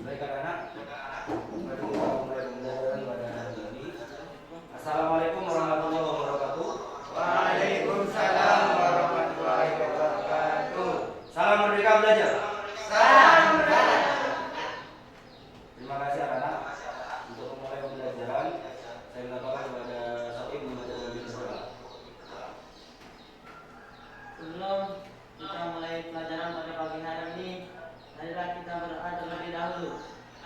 Baik anak-anak, mari kita mulai pembelajaran pada hari ini. Assalamualaikum warahmatullahi wabarakatuh. Waalaikumsalam warahmatullahi wabarakatuh. Salam merdeka belajar. Salam merdeka. Terima kasih anak-anak. Untuk memulai pembelajaran, saya minta kepada Said membaca doa berdoa. Sebelum kita mulai pelajaran pada pagi hari ini, marilah kita berdoa terlebih dahulu.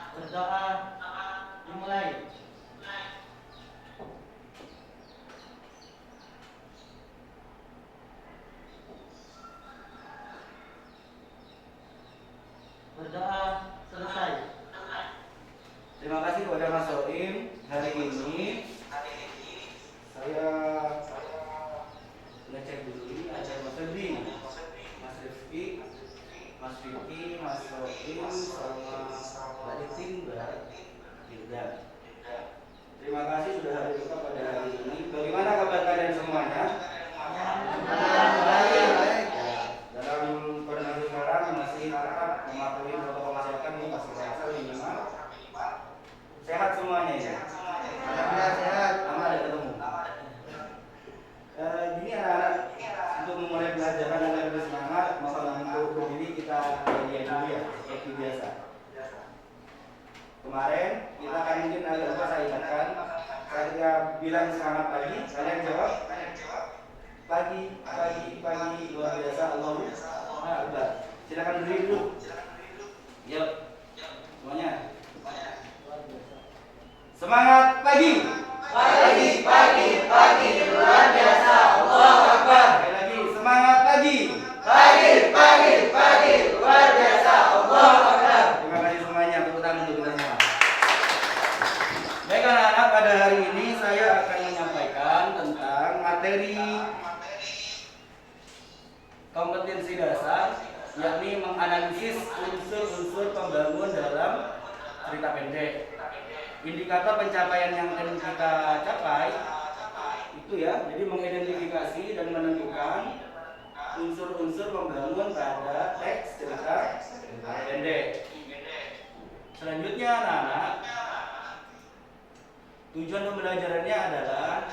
Berdoa dimulai. Berdoa selesai. Terima kasih kepada Mas Soim. Hari ini saya ngecek dulu ini ada Mas Febri, Mas Rifki, Mas Vicky, Mas Soim, sama Mbak Titin, Mbak Hilda. Terima kasih sudah hadir juga pada hari ini. Bagaimana kabar kalian semuanya? Baik. Dalam kondisi sekarang masih tetap mematuhi protokol kesehatan ini masih minimal. Sehat semuanya ya. Alhamdulillah sehat. Lama ada ketemu. Gini anak-anak, untuk memulai pelajaran agar lebih semangat, maka untuk berdiri kita lihat dulu ya, seperti biasa. Kemarin kita akan mungkin agak lupa saya ingatkan, saya bilang semangat pagi, kalian jawab pagi, luar biasa, Allahu Akbar. Silakan berdiri dulu. Yuk, semuanya. Semangat pagi. Pagi, luar biasa. Allahu Akbar. Sekali lagi, semangat pagi. Pagi, luar biasa. Allahu Akbar. Terima kasih semuanya, tepuk tangan untuk kita semua. Baik anak-anak, pada hari ini saya akan menyampaikan tentang materi kompetensi dasar, yakni menganalisis unsur-unsur pembangun dalam cerita pendek. Indikator pencapaian yang akan kita capai itu ya, jadi mengidentifikasi dan menentukan unsur-unsur pembangun pada teks cerita pendek. Selanjutnya anak-anak, tujuan pembelajarannya adalah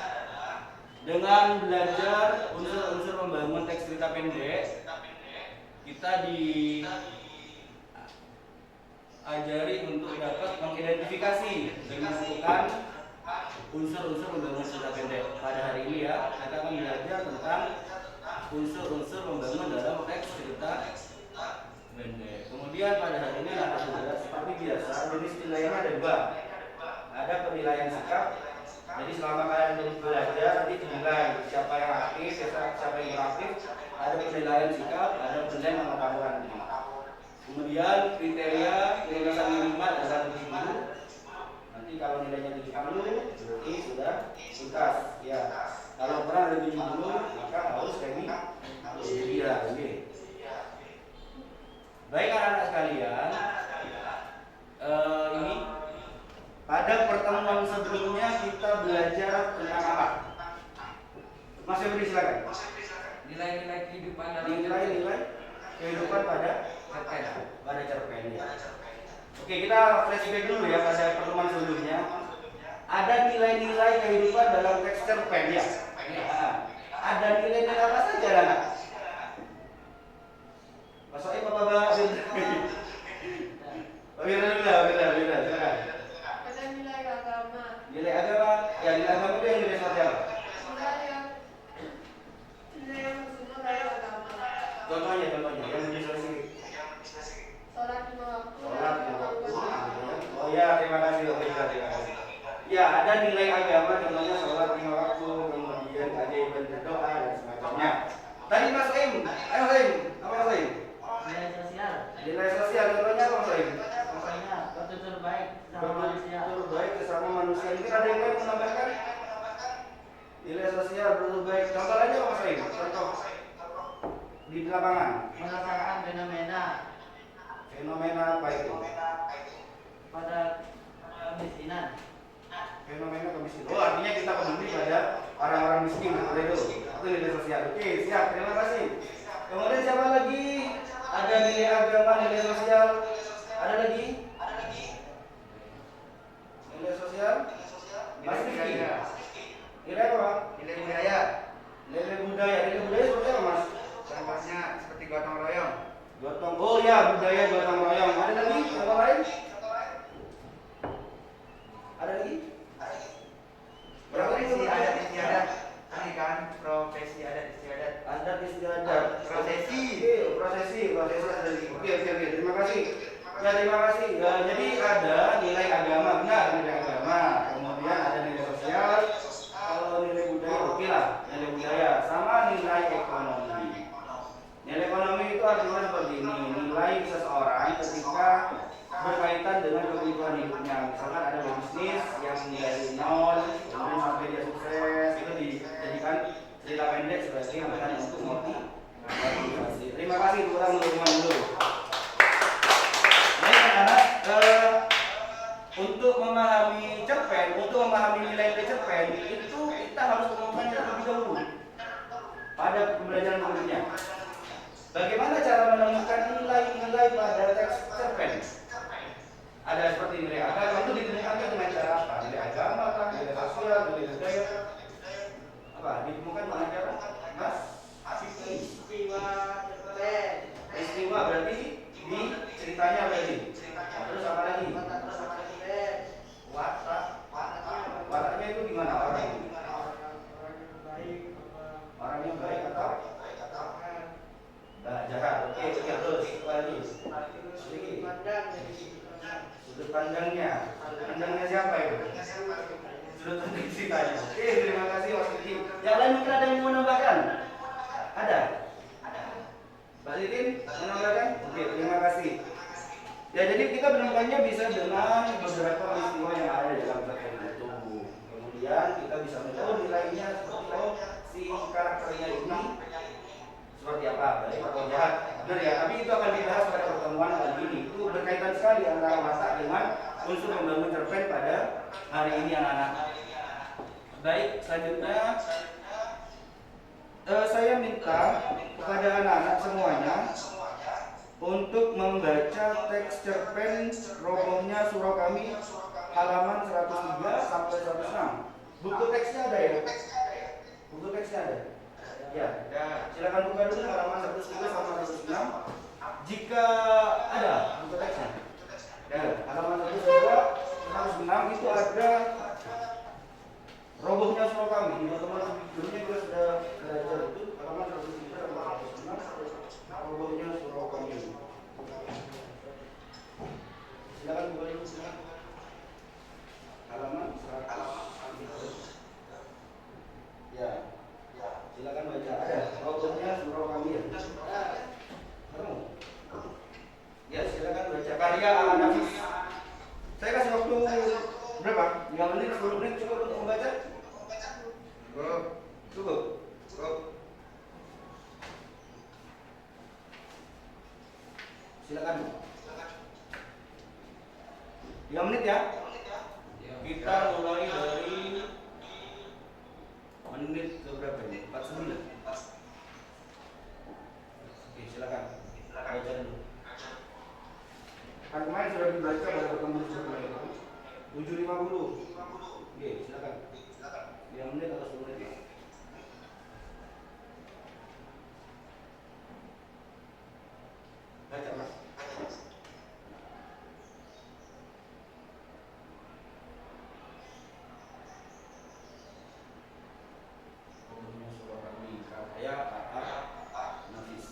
dengan belajar unsur-unsur pembangun teks cerita pendek, kita diajari untuk dapat mengidentifikasi dan menentukan unsur-unsur pembangun cerita pendek. Pada hari ini ya, kita akan belajar tentang unsur-unsur pembangun dalam teks cerita pendek. Kemudian pada hari ini ada seperti biasa, jenis penilaiannya ada dua. Ada penilaian sikap. Jadi selama kalian belajar nanti dinilai siapa yang aktif, siapa yang aktif. Ada penilaian sikap, ada penilaian pengetahuan. Kemudian kriteria kelulusan minimal adalah 70. Nanti kalau nilainya 70 berarti sudah tuntas. Ya. Kalau kurang dari 70 maka harus semi dia. Baik anak-anak sekalian, ini pada pertemuan sebelumnya kita belajar tentang apa? Mas Febri silakan. Nilai-nilai kehidupan dalam Nilai-nilai kehidupan pada cerpen ya. Oke, kita flashback dulu ya pada pertemuan sebelumnya. Ada nilai-nilai kehidupan dalam teks cerpen ya. Ada nilai-nilai apa saja lah? Masuknya Bapak silakan. Ada nilai agama. Nilai agama, ya nilai agama itu yang nilai sosial. Nilai yang bersumber dari agama. Contohnya yang lebih spesifik. Sholat lima waktu. Oh ya, terima kasih. Terima kasih. Ya, ada nilai agama contohnya sholat 5 waktu, kemudian ada berdoa dan semacamnya. Tadi Mas Im, apa Mas Im? Nilai sosial. Nilai sosial contohnya apa Mas Im? Pokoknya bertutur baik sama manusia. Bertutur baik sesama manusia. Mungkin ada yang lain menambahkan? Nilai sosial bertutur baik. Contoh aja Mas Im. Contoh di lapangan. Merasakan Fenomena apa itu? pada kemiskinan. Fenomena kemiskinan. Oh, artinya kita peduli pada orang-orang miskin itu. Itu nilai sosial. Oke, siap. Terima kasih. Kemudian siapa lagi? Ada nilai agama, nilai sosial. Ada lagi? Gotong. Oh ya, budaya gotong royong. Ada lagi yang lain? Ada lagi? Profesi adat istiadat. Ini kan profesi adat istiadat. Adat istiadat. Prosesi. Prosesi ada lagi. Oke. Terima kasih. Ya, terima kasih. Ya, jadi ada nilai agama, benar, nilai agama. Kemudian ada nilai sosial. Kalau nilai budaya, oke lah, nilai budaya sama nilai ekonomi. Nilai ekonomi itu artinya seperti ini, nilai seseorang ketika berkaitan dengan kebutuhan hidupnya. Misalkan ada bisnis yang dari nol, kemudian sampai dia sukses, itu dijadikan cerita pendek sebagai bahan untuk motivasi. Terima kasih kurang dulu. Baik anak-anak, untuk memahami cerpen, untuk memahami nilai-nilai cerpen itu kita harus menemukannya terlebih dahulu pada pembelajaran berikutnya. Bagaimana cara menemukan nilai-nilai pada teks cerpen? Ada seperti nilai agama, itu ditemukannya dengan cara apa? Nilai agama, nilai sosial, nilai budaya, apa? Ditemukan dengan cara mas? Peristiwa cerpen. Peristiwa berarti di ceritanya berarti. Terus apa lagi? Wataknya itu gimana orang? Orangnya baik atau jahat? Oke, terus apa lagi? Sudut pandangnya siapa itu? Sudut pandang ceritanya. Oke, terima kasih Mas Diki. Yang lain mungkin ada yang mau menambahkan? Ada? Mbak Titin menambahkan? Oke, terima kasih. Ya, jadi kita menemukannya bisa dengan beberapa peristiwa yang ada di dalam cerpen itu. Kemudian kita bisa melihat nilainya seperti si karakternya ini seperti apa, baik atau jahat. Benar ya, tapi itu akan dibahas pada pertemuan kali ini. Itu berkaitan sekali antara watak dengan unsur membangun cerpen pada hari ini anak-anak. Baik, selanjutnya saya minta kepada anak-anak semuanya untuk membaca teks cerpen Robohnya Surau Kami halaman 103 sampai 106. Buku teksnya ada ya? Buku teksnya ada? Ya, silakan buka dulu halaman 103 sampai 106. Jika ada buku teksnya. Ya, halaman 103 106 itu ada Robohnya Surau Kami. Di pertemuan sebelumnya juga sudah belajar itu halaman 103 sampai 106. Robohnya Surau Kami. Silakan buka dulu halaman 103. Ya, silakan baca. Ada Robohnya Surau Kami ya? Kamu? Ya, silakan baca karya Alan Nafis. Saya kasih waktu berapa? 5 menit, 10 menit cukup untuk membaca? Cukup. Silakan. 5 menit ya. Kita mulai dari menit ke berapa ini? 49. Oke, silakan. Baca dulu. Kan kemarin sudah dibaca pada pertemuan sebelumnya itu. 7.50. Oke, silakan. 5 menit atau 10 menit ya. Baca Mas. Robohnya Surau Kami karya Alan Nafis.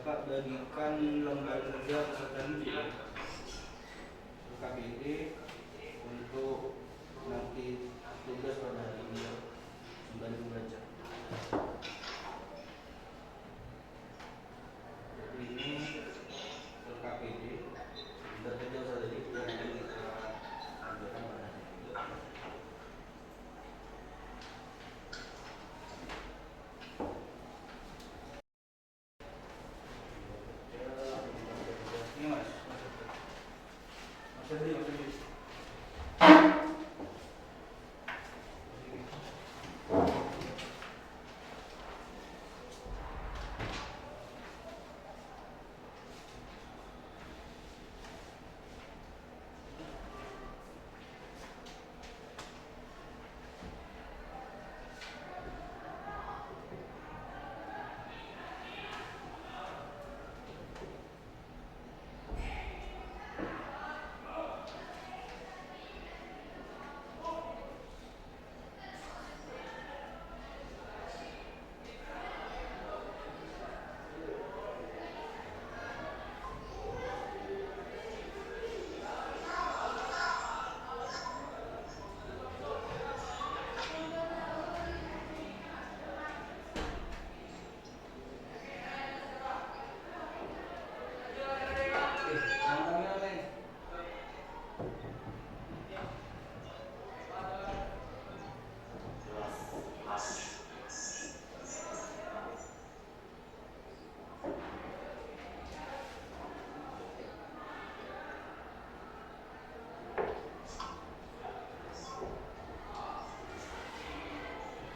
Kakak bagikan lembar kerja peserta didik KPD untuk nanti tugas pada hari ini kembali membaca. Ini KPD lembar kerja peserta didik yang akan kita kerjakan pada hari ini. Ini mas, Mas Febri.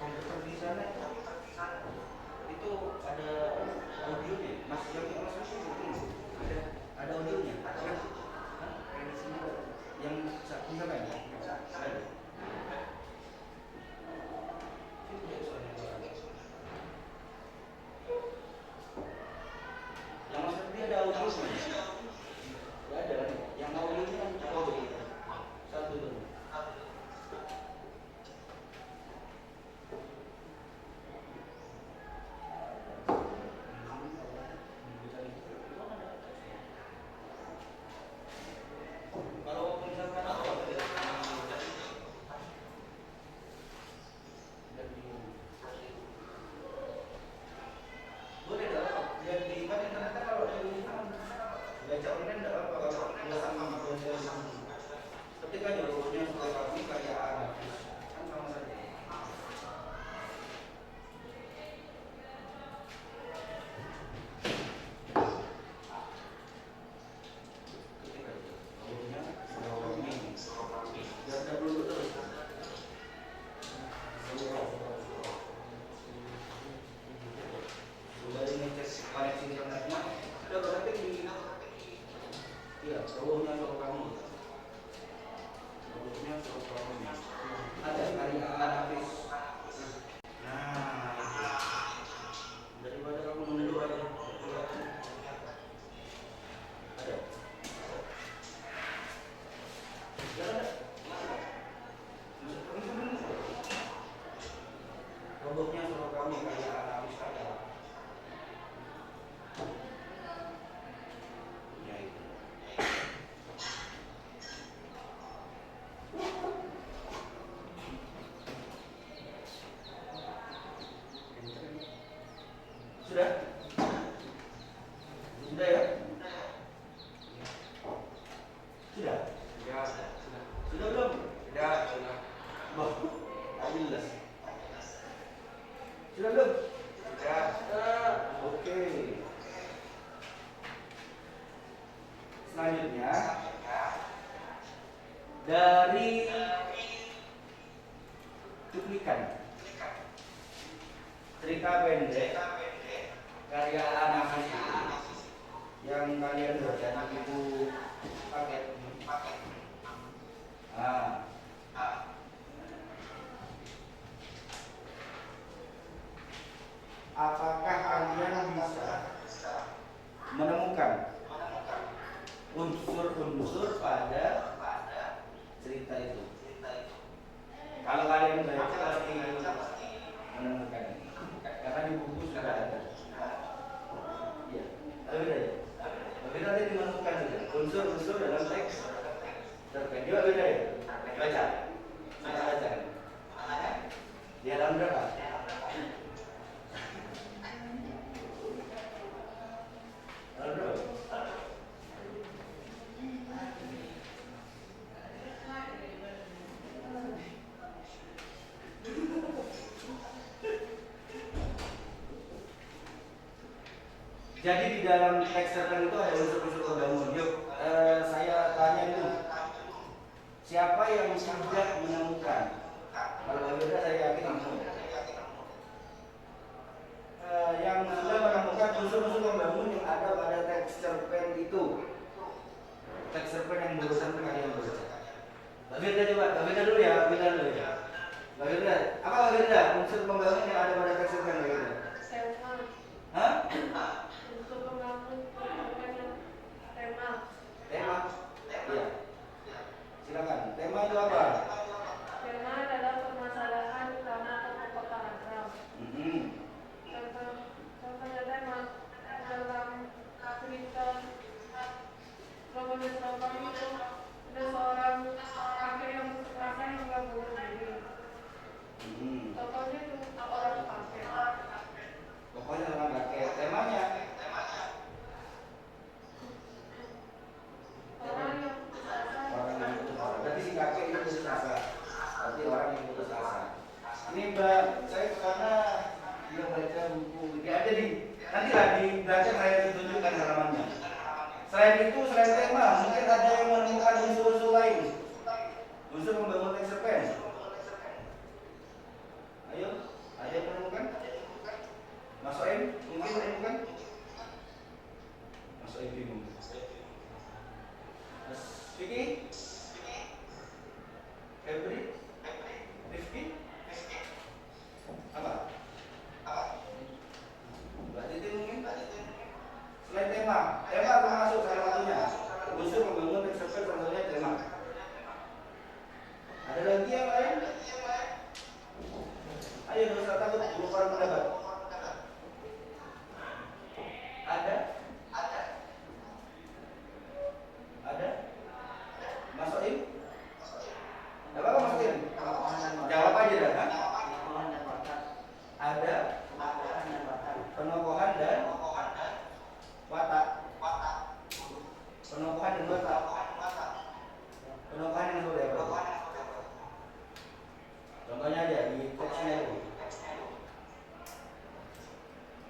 Komputer di sana itu ada audionya, mas yang mas itu ada audionya, ada yang satunya kan? Ada. Yang mas tadi ada audionya? Nggak ada kan? Yang audionya kan satu tuh. Kalau misalkan apa? Boleh nggak apa? Yang di kan internet kan kalau di baca online nggak apa kalau bosan ketika jodohnya supaya kami kayak anak kan sama saja. Ketika jodohnya biar dulu terus. Kembali ngecek koneksi internetnya, udah berarti di iya, seluruhnya suruh kamu. Seluruhnya suruh kamu. Ada karya Hafiz. Nah, itu. Daripada kamu mundur aja. Ada. Ya ada. Robotnya suruh kamu karya Hafiz ada. Ya itu. Sudah? Sudah ya? Sudah? Ya, Sudah belum? sudah. Wah, tak jelas. Sudah belum? Sudah. Oke. Selanjutnya dari cuplikan cerita pendek karya anak yang kalian baca di buku paket. Nah, apakah kalian bisa menemukan unsur-unsur pada cerita itu? Kalau kalian baca pasti menemukan, karena di buku sudah ada. Ya, Juga beda ya? Baca. Mana baca? Di halaman berapa? Halaman berapa? Jadi di dalam teks cerpen itu ada unsur-unsur pembangun. Yuk, saya tanya dulu. Siapa yang sudah menemukan? Kalau Wawira saya yakin kamu. Yang sudah menemukan unsur-unsur pembangun yang ada pada teks cerpen itu. Teks cerpen yang barusan kalian baca. Wawira coba, Wawira dulu ya, Wawira dulu ya. Wawira, apa Wawira? Unsur pembangun yang ada pada teks cerpen Wawira? Tema. Hah? Untuk membangun tema. Tema? Iya. Silakan. Tema itu apa? Tema adalah permasalahan utama atau pokok paragraf. Contohnya tema dalam cerita Romanes Roman itu ada seorang kakek yang putus asa hingga bunuh diri. Contohnya itu orang kakek. Pokoknya orang kakek. Temanya Orang yang putus asa. orang yang putus asa. Berarti si kakek itu putus asa. Berarti orang yang putus asa. Ini Mbak, saya karena dia baca buku, dia ada di nanti lah di belakang saya tunjukkan halamannya. Selain itu, selain tema, mungkin ada yang menemukan unsur-unsur lain. Unsur membangun teks cerpen. Ayo, ada yang menemukan? Mas Soem, mungkin menemukan? Mas Soem bingung. Mas Vicky? Febri? Rifki? Apa? Mbak Titi mungkin? Selain tema termasuk salah satunya. Unsur membangun teks cerpen salah satunya tema. Ada lagi yang lain? Ayo, nggak usah takut, berubah pendapat. Ada? Ada? Mas Soim? Ada apa Mas Soim? Jawab aja dah. Hah? Penokohan dan watak. Ada Penokohan dan watak. penokohan dan watak. Penokohan dan watak. Penokohan yang sudah apa? Contohnya aja di teksnya itu.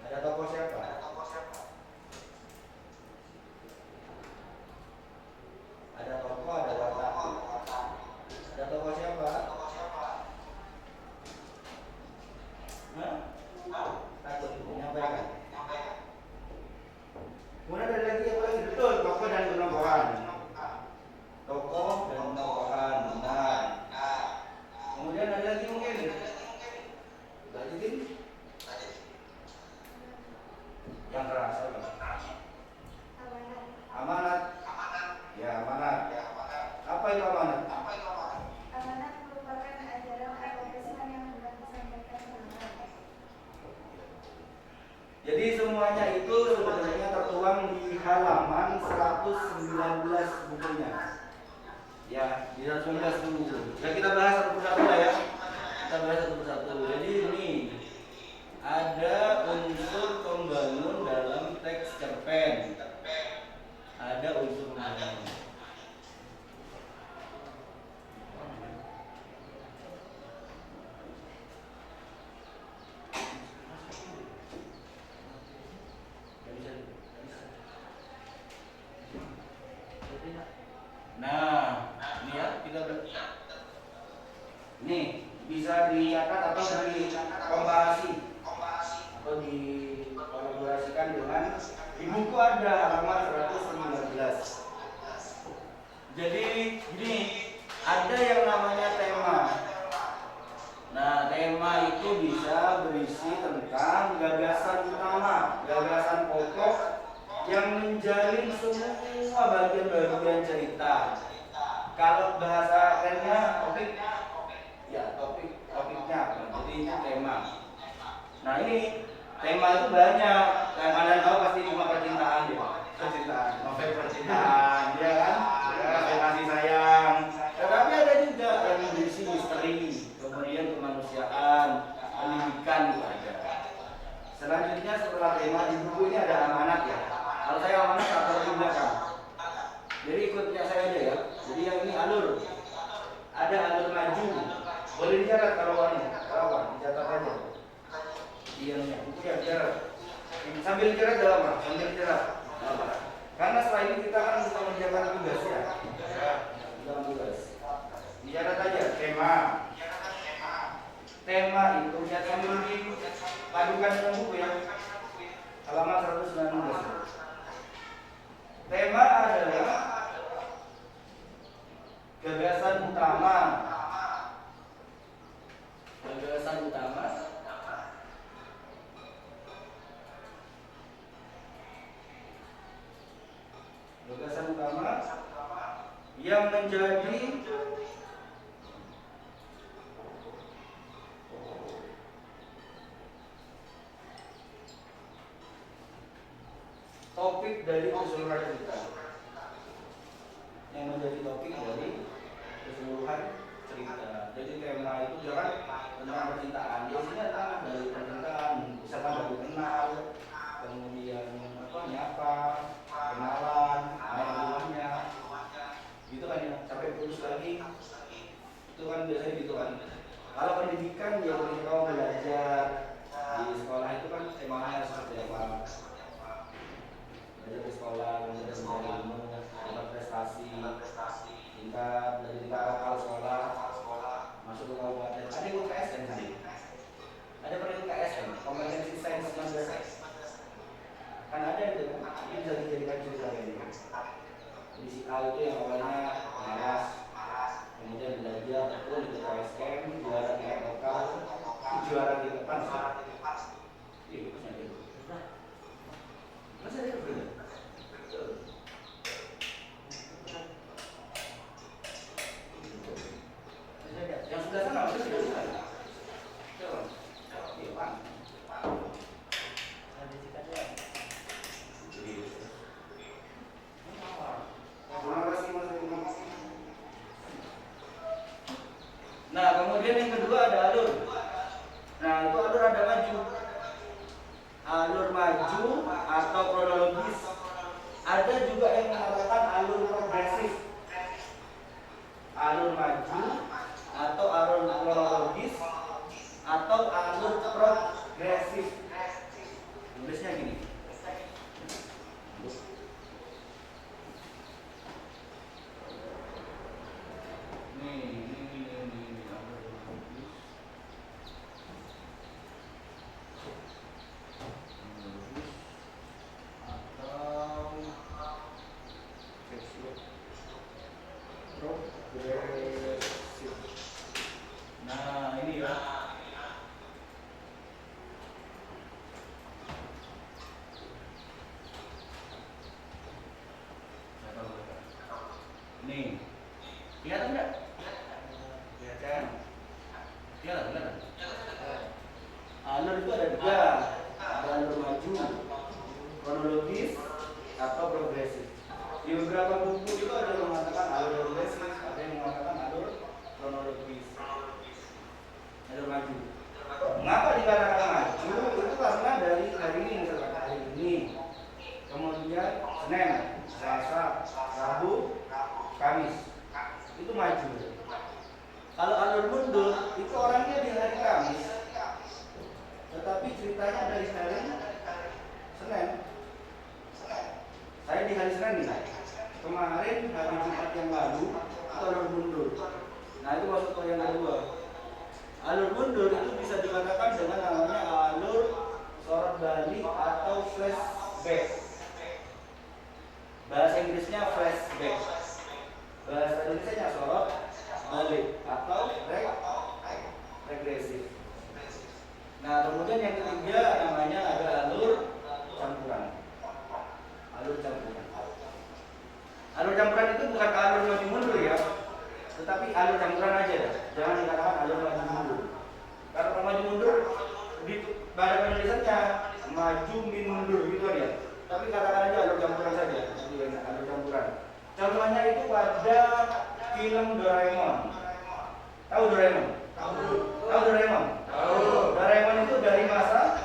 Ada tokoh siapa? Ada tokoh, ada watak. Ada tokoh siapa? Hah? Takut menyampaikan. Kemudian ada lagi apa lagi? Betul, tokoh dan penokohan. Tokoh dan penokohan. Benar. Kemudian ada lagi mungkin. Mbak Titin? Yang keras apa? Amanat. Ya, amanat. Apa itu amanat? Amanat merupakan ajaran atau pesan yang hendak disampaikan orang. Jadi semuanya itu sebenarnya tertuang di halaman 119 bukunya. Ya, di 119 buku. Ya kita bahas satu persatu lah ya. Kita bahas satu persatu. Jadi ini ada unsur pembangun dalam teks cerpen. Ada unsur pembangun. Nah, ini ya kita nih bisa dicatat atau dikomparasi atau dikolaborasikan dengan di buku ada halaman 119. Jadi gini, ada yang namanya tema. Nah, tema itu bisa berisi tentang gagasan utama, gagasan pokok yang menjalin semua bagian-bagian cerita. Kalau bahasa kerennya topik, ya topiknya. Jadi itu tema. Nah ini tema itu banyak. Yang kalian tahu pasti cuma percintaan ya, percintaan, novel percintaan, ya kan? Ya, kasih sayang, selanjutnya setelah tema di buku ini ada amanat ya. Kalau saya amanat tak taruh di belakang. Jadi ikutnya saya aja ya. Jadi yang ini alur. Ada alur maju. Boleh dicatat kalau dicatat aja. Iya, buku yang dicatat. Sambil dicatat dalam apa? Sambil dicatat. Karena setelah ini kita akan mengerjakan tugas ya. Dalam tugas. Dicatat aja tema. Tema itu ya sambil dipadukan dengan buku ya. Halaman 119. Tema adalah gagasan utama. Gagasan utama. Gagasan utama yang menjadi topik dari keseluruhan cerita, yang menjadi topik dari keseluruhan cerita. Jadi tema itu jangan tentang percintaan. Biasanya dari percintaan, misalkan baru kenal, kemudian nyapa, kenalan, main rumahnya, gitu kan ya. Sampai putus lagi, itu kan biasanya gitu kan. Kalau pendidikan ya ketika kamu belajar di sekolah itu kan temanya seperti apa? Belajar di sekolah, kemudian mencari ilmu, dapat prestasi, tingkat dari tingkat lokal sekolah, masuk ke kabupaten. Ada ikut KSN tadi. Ada pernah ikut KSN, kompetensi sains madrasah. Kan ada itu kan, ini bisa dijadikan cerita ini. Di si A itu yang awalnya malas, kemudian belajar, terus ikut KSN, juara tingkat lokal, juara di depan. Iya, terusnya gitu. Masa dia berbeda? Yang sudah sana, sudah tidak suka. Iya, Pak. Terima kasih, Mas. Nah, kemudian yang kedua ada alur. Nah, itu alur ada maju. Alur maju atau kronologis. Ada juga yang mengatakan alur progresif. Alur maju atau alur kronologis atau alur progresif. Tulisnya gini. Ini alur kronologis. Nah, ini ya. Nih. Lihat enggak? Kelihatan. Kelihatan. Alur itu ada tiga. Ada alur maju, kronologis, atau progresif. Di beberapa buku itu ada yang mengatakan alur progresif, ada yang mengatakan alur kronologis. Alur maju. Mengapa dikatakan maju? Itu karena dari hari ini, misalkan hari ini, kemudian Senin, Selasa, Rabu, Kamis, itu maju. Kalau alur mundur, itu orangnya di hari Kamis, tetapi ceritanya dari hari Senin. Saya di hari Senin nih. Kemarin hari Jumat yang lalu itu alur mundur. Nah, itu masuk ke yang kedua. Alur mundur itu bisa dikatakan dengan namanya alur sorot balik atau flashback. Bahasa Inggrisnya flashback. Bahasa Indonesia sorot balik atau regresif. Nah, kemudian yang ketiga namanya ada alur campuran. Alur campuran. Alur campuran itu bukan alur maju mundur ya, tetapi alur campuran aja. Jangan dikatakan alur maju mundur. Kalau maju mundur di pada penulisannya maju min mundur gitu aja. Tapi katakan aja alur campuran saja. Jadi alur campuran. Contohnya itu pada film Doraemon. Tahu Doraemon? Tahu Doraemon? Tahu. Doraemon itu dari masa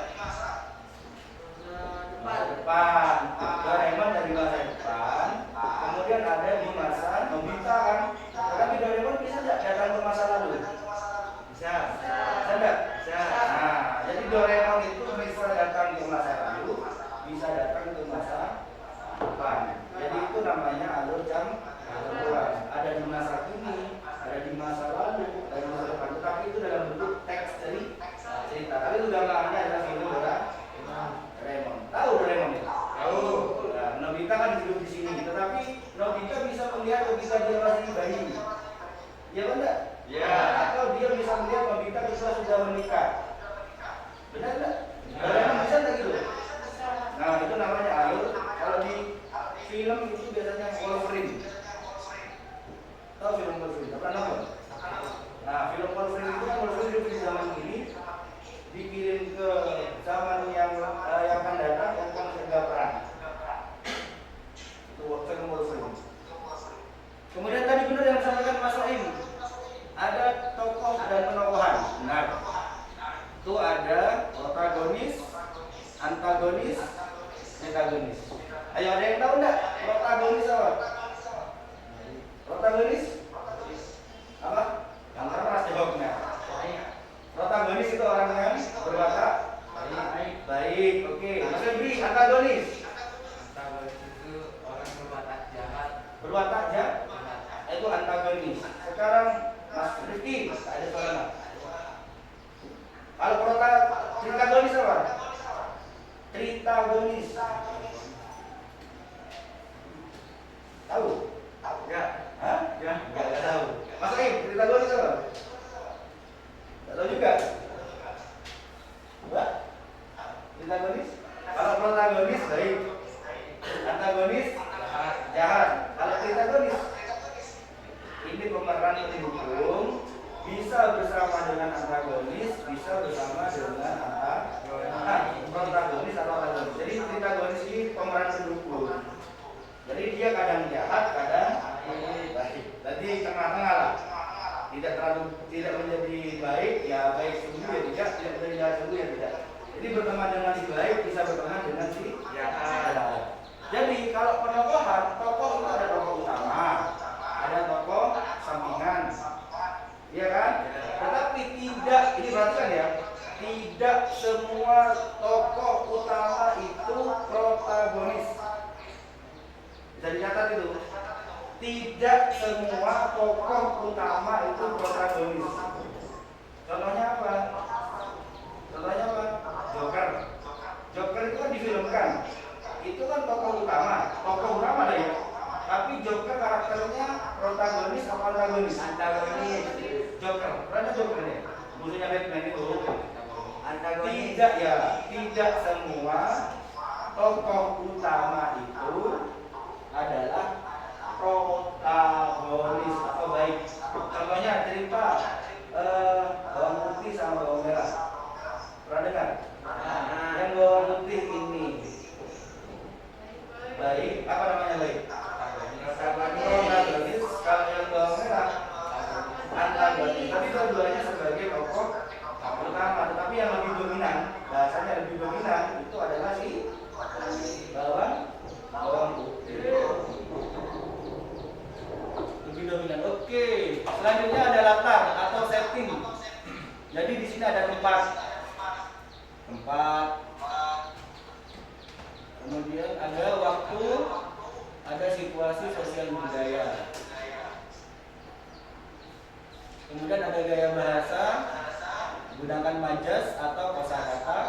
teman hidup di sini, tetapi Nobita bisa melihat ketika dia masih bayi. Ya benar? Ya. Atau dia bisa melihat Nobita ketika sudah menikah. Benar enggak? Kalian bisa enggak gitu? Nah, itu namanya ayo. Kalau di film itu biasanya Wolverine. Tahu film Wolverine? Apa namanya? Nah, film Wolverine itu kan Wolverine di zaman ini dikirim ke zaman yang akan datang untuk mencegah perang. Itu film Wolverine. Kemudian tadi benar yang disampaikan Mas Soim, ada tokoh dan penokohan. Benar. Itu ada protagonis, antagonis, antagonis. Ayo, ada yang tahu enggak protagonis apa? Protagonis apa? Yang keras jawabnya. Protagonis itu orang yang berwatak baik. Oke. Mas Febri, antagonis. Antagonis itu orang berwatak jahat. Berwatak jahat. Itu antagonis. Sekarang Mas Rifki, ada soalnya. Kalau tritagonis apa? Tritagonis. Tahu? Ya. Hah? Ya. Enggak tahu. Mas Aim, tritagonis apa? Enggak tahu juga. Coba. Tritagonis? Kalau protagonis baik. Antagonis jahat. Kalau tritagonis ini pemeran pendukung, bisa bersama dengan antagonis, bisa bersama dengan protagonis atau antagonis. Jadi tritagonis ini pemeran pendukung. Jadi dia kadang jahat, kadang baik. Tadi tengah-tengah lah. Tidak menjadi baik, ya baik sungguh ya tidak menjadi jahat sungguh ya tidak. Jadi berteman dengan si baik, bisa berteman dengan si jahat. Jadi kalau penokohan, tokoh itu ada tokoh utama, ada tokoh sampingan, iya kan? Tetapi tidak, ini perhatikan ya, tidak semua tokoh utama itu protagonis. Bisa dicatat itu. Tidak semua tokoh utama itu protagonis. Contohnya apa? Contohnya apa? Joker. Joker itu kan difilmkan. Itu kan tokoh utama deh ya. Tapi Joker karakternya protagonis apa antagonis? Antagonis. Joker, karena Joker ya. Musuhnya Batman itu. Antagonis. Tidak semua tokoh utama itu adalah protagonis atau baik. Contohnya cerita bawang putih sama bawang merah. Pernah dengar? Yang bawang putih ini baik, apa namanya baik? Protagonis. Kalau yang bawang merah antagonis. Tapi dua-duanya sebagai tokoh utama, tetapi yang lebih dominan, bahasanya lebih dominan itu adalah si bawang putih. Lebih dominan. Oke. Selanjutnya ada latar atau setting. Jadi di sini ada tempat. Kemudian ada waktu, ada situasi sosial budaya. Kemudian ada gaya bahasa, gunakan majas atau kosakata.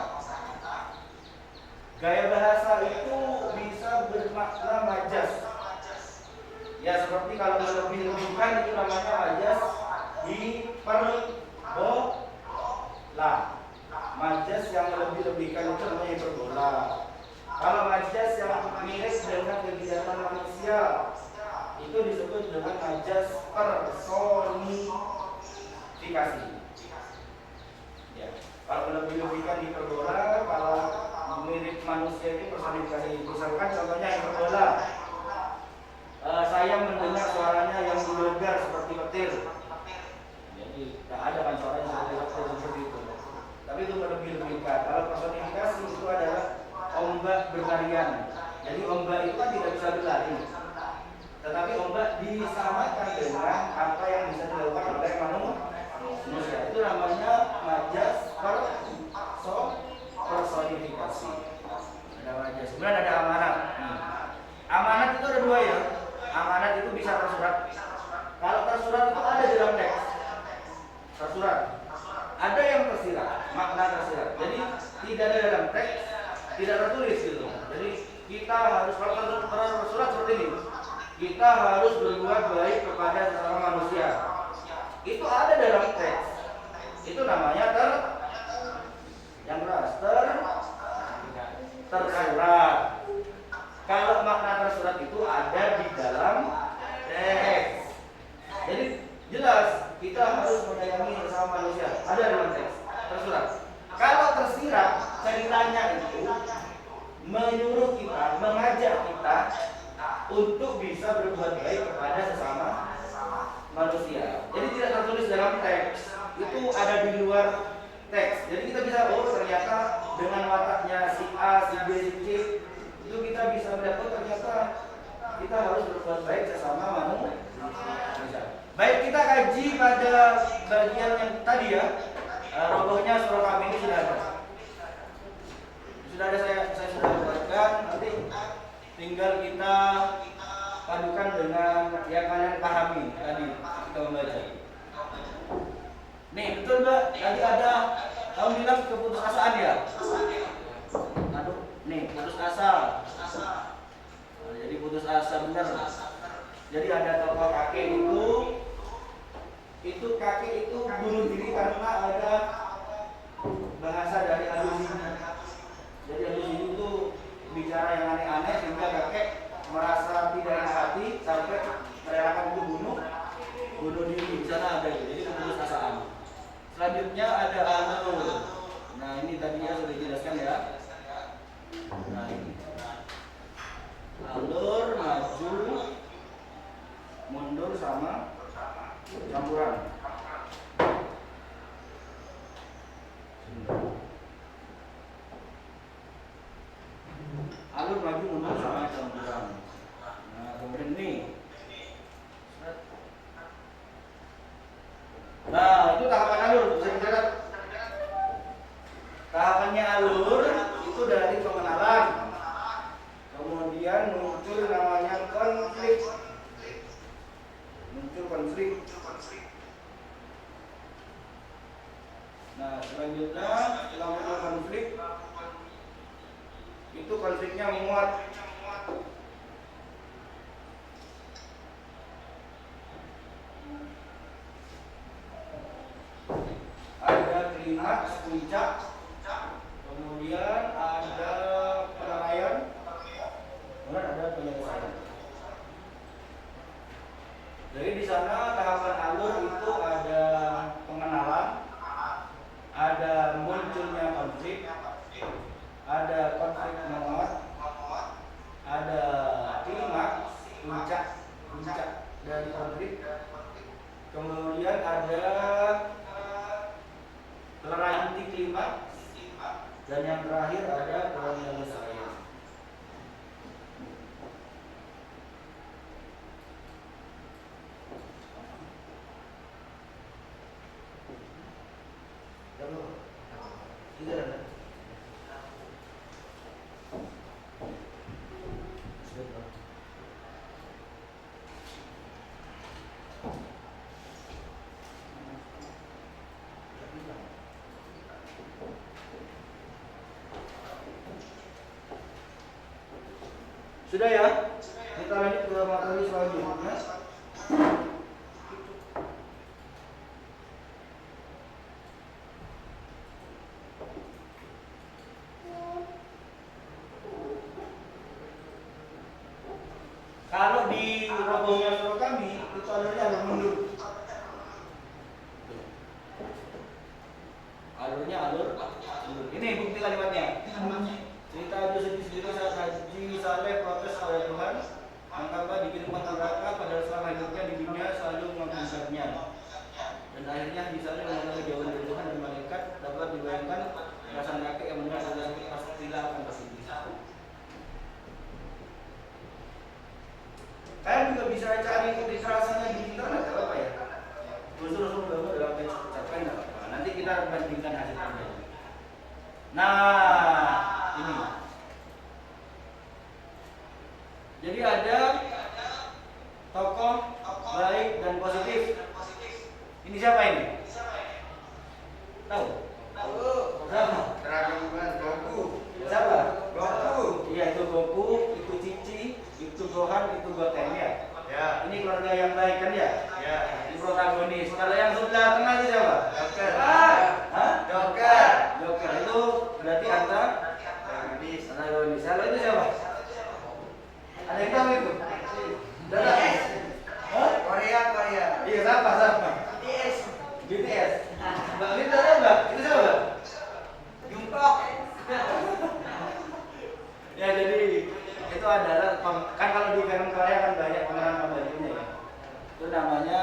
Gaya bahasa itu bisa bermakna majas. Ya seperti kalau melebih-lebihkan itu namanya majas hiperbola. Majas yang melebih-lebihkan itu namanya hiperbola. Kalau majas yang mirip dengan kegiatan manusia itu disebut dengan majas personifikasi. Ya, kalau melebih-lebihkan hiperbola, kalau mirip manusia itu personifikasi. Misalkan contohnya hiperbola. Saya mendengar suaranya yang menggelegar seperti petir. Jadi tidak ada kan suaranya seperti itu. Tapi itu melebih-lebihkan. Kalau personifikasi itu adalah ombak berlarian. Jadi ombak itu kan tidak bisa berlari. Tetapi ombak disamakan dengan apa yang bisa dilakukan oleh manusia. Itu namanya majas personifikasi. Ada majas. Kemudian ada amanat. Amanat itu ada dua ya. Amanat itu bisa tersurat. Kalau tersurat itu ada dalam teks. Tersurat. Ada yang tersirat, makna tersirat. Jadi tidak ada dalam teks, tidak tertulis gitu. Jadi kita harus kalau tersurat seperti ini. Kita harus berbuat baik kepada sesama manusia. Itu ada dalam teks. Itu namanya tersurat. Kalau makna tersurat itu ada di dalam teks. Jadi jelas kita harus menyayangi sesama manusia. Ada dalam teks tersurat. Kalau tersirat ceritanya itu menyuruh kita, mengajak kita untuk bisa berbuat baik kepada sesama manusia. Jadi tidak tertulis dalam teks, itu ada di luar teks. Jadi kita bisa, oh ternyata dengan wataknya si A, si B, si C, itu kita bisa melihat, oh ternyata kita harus berbuat baik sesama manusia. Baik, kita kaji pada bagian yang tadi ya, robohnya surah kami ini sudah ada. Sudah ada, saya sudah buatkan, nanti tinggal kita padukan dengan yang kalian pahami tadi kita membaca. Nih betul Mbak, tadi ada kamu bilang keputusasaan ya. Aduh, nih putus asa. Nah, jadi putus asa benar. Jadi ada tokoh kakek itu kakek itu bunuh diri karena ada bahasa dari halusinasi. Jadi halusinasi itu bicara yang aneh-aneh sehingga kakek merasa tidak enak hati sampai merelakan itu bunuh diri. Di sana ada gitu. Jadi putus asaan. Selanjutnya ada alur. Nah ini tadinya sudah dijelaskan ya. Nah ini alur, maju, mundur sama campuran. Alur, maju, mundur sama campuran. Nah kemudian ini. Nah, itu tahapan alur, bisa dicatat. Tahapannya alur itu dari pengenalan. Kemudian muncul namanya konflik. Muncul konflik. Nah, selanjutnya setelah muncul konflik, itu konfliknya menguat. Ada klimaks, puncak, kemudian ada penilaian, kemudian ada penyelesaian. Jadi di sana tahapan alur itu ada pengenalan, ada munculnya konflik, ada konflik menguat, ada klimaks, puncak dari konflik, kemudian ada pelarangan anti klimaks, dan yang terakhir ada penyelesaian. Sudah ya? Kita lanjut ke materi selanjutnya. Kalau di robohnya surah kami itu alurnya alur mundur. Alurnya alur mundur. Ini bukti kalimatnya. Cerita Yusuf sendiri saat Haji Saleh protes kepada Tuhan, mengapa dikirimkan ke neraka padahal selama hidupnya di dunia selalu mengagungkannya. Dan akhirnya Haji Saleh mengalami jauhan dari Tuhan dan malaikat. Dapat dibayangkan perasaan kakek yang mendengar cerita sakit pastilah akan tersedih. Kalian juga bisa cari literasinya di internet, tidak apa ya? Unsur-unsur baru dalam teks ucapan tidak apa. Nanti kita bandingkan hasilnya. Nah, ini. Jadi ada tokoh baik dan positif. Ini siapa ini? Tahu? Siapa? Goku. Siapa? Goku. Iya itu Goku, itu Cici, itu Gohan, kan itu Goten ya. Ya. Ini keluarga yang baik kan ya. Ya. Ini protagonis. Kalau yang sebelah tengah itu siapa? Joker. Hah? Joker. Joker itu berarti Gadis. antagonis. Kalau itu siapa? Ada yang tahu itu? Dada. Hah? Korea. Iya, siapa? BTS. BTS. Mbak Lita tahu nggak? Itu siapa? Jungkook. Ya jadi itu adalah kan kalau di film Korea kan banyak pemeran pembantunya ya. Itu namanya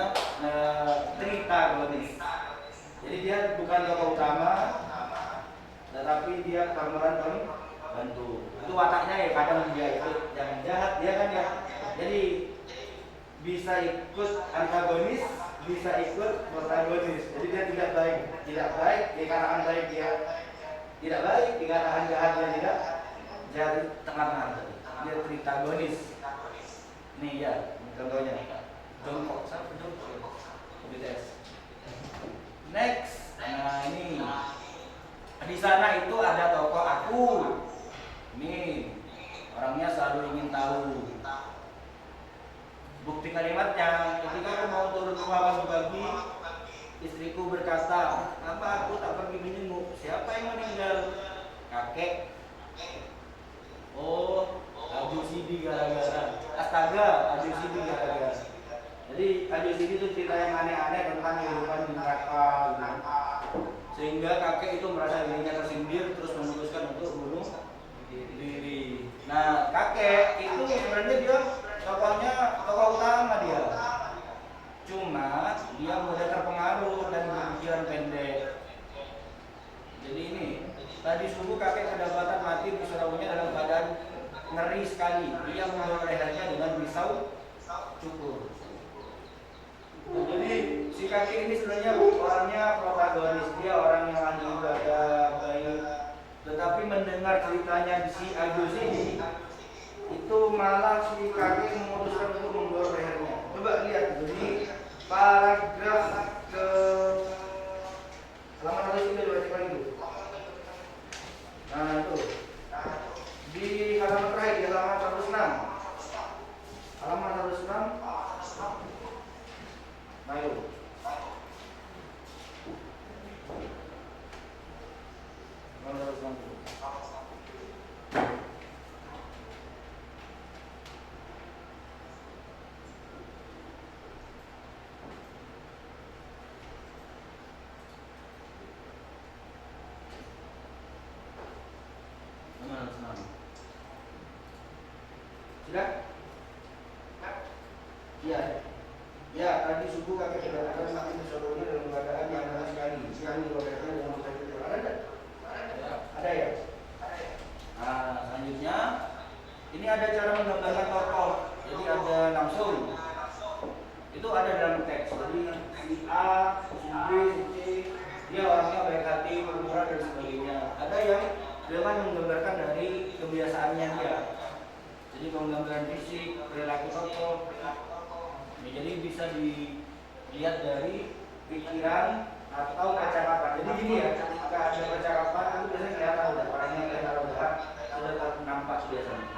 tritagonis. Jadi dia bukan tokoh utama, tetapi dia pemeran pembantu. Itu wataknya ya kadang dia itu yang jahat dia kan ya. Jadi bisa ikut antagonis, bisa ikut protagonis. Jadi dia tidak baik di kalangan baik dia tidak baik, di kalangan jahat dia tidak jadi tengah-tengah tadi. Dia tritagonis. Nih ya, contohnya. Jongkok, siapa Jongkok? BTS. Next, nah ini di sana itu ada tokoh aku. Nih, orangnya selalu ingin tahu. Bukti kalimatnya, ketika aku mau turun rumah pagi-pagi, istriku berkata, "Kenapa aku tak pergi menjenguk? Siapa yang meninggal?" Kakek. Oh, ABCD gara-gara. Astaga, ABCD gara-gara. Jadi ABCD itu cerita yang aneh-aneh tentang kehidupan di neraka gitu. Sehingga kakek itu merasa dirinya tersindir terus memutuskan untuk bunuh diri. Nah, kakek itu sebenarnya dia tokoh utama dia. Cuma dia mudah terpengaruh dan berpikiran pendek. Jadi ini tadi subuh kakek kedapatan mati di suraunya dalam keadaan ngeri sekali. Dia membawa lehernya dengan pisau cukur. Jadi si kakek ini sebenarnya orangnya protagonis, dia orang yang ahli ibadah baik. Tetapi mendengar ceritanya si Agus ini, itu malah si kakek memutuskan untuk membawa lehernya. Coba lihat di paragraf ke halaman 103 baca lagi dulu. Nah itu di halaman terakhir di halaman 106. Halaman 106. Nah itu. Halaman 106. Sudah? Iya. Ya, tadi subuh kakek kedapatan mati di suraunya dalam keadaan yang aneh sekali. Siang di lehernya dengan pisau cukur. Ada? Ada ya? Nah, selanjutnya ini ada cara menggambarkan tokoh. Jadi ada langsung. Itu ada dalam teks. Jadi si A, si B, si C, dia orangnya baik hati, pemurah dan sebagainya. Ada yang dengan menggambarkan dari kebiasaannya dia. Jadi penggambaran fisik, perilaku tokoh. Ya, jadi bisa dilihat dari pikiran atau kacamata. Jadi gini ya, ketika ada kacamata itu biasanya kelihatan udah orangnya kelihatan sudah nampak biasanya.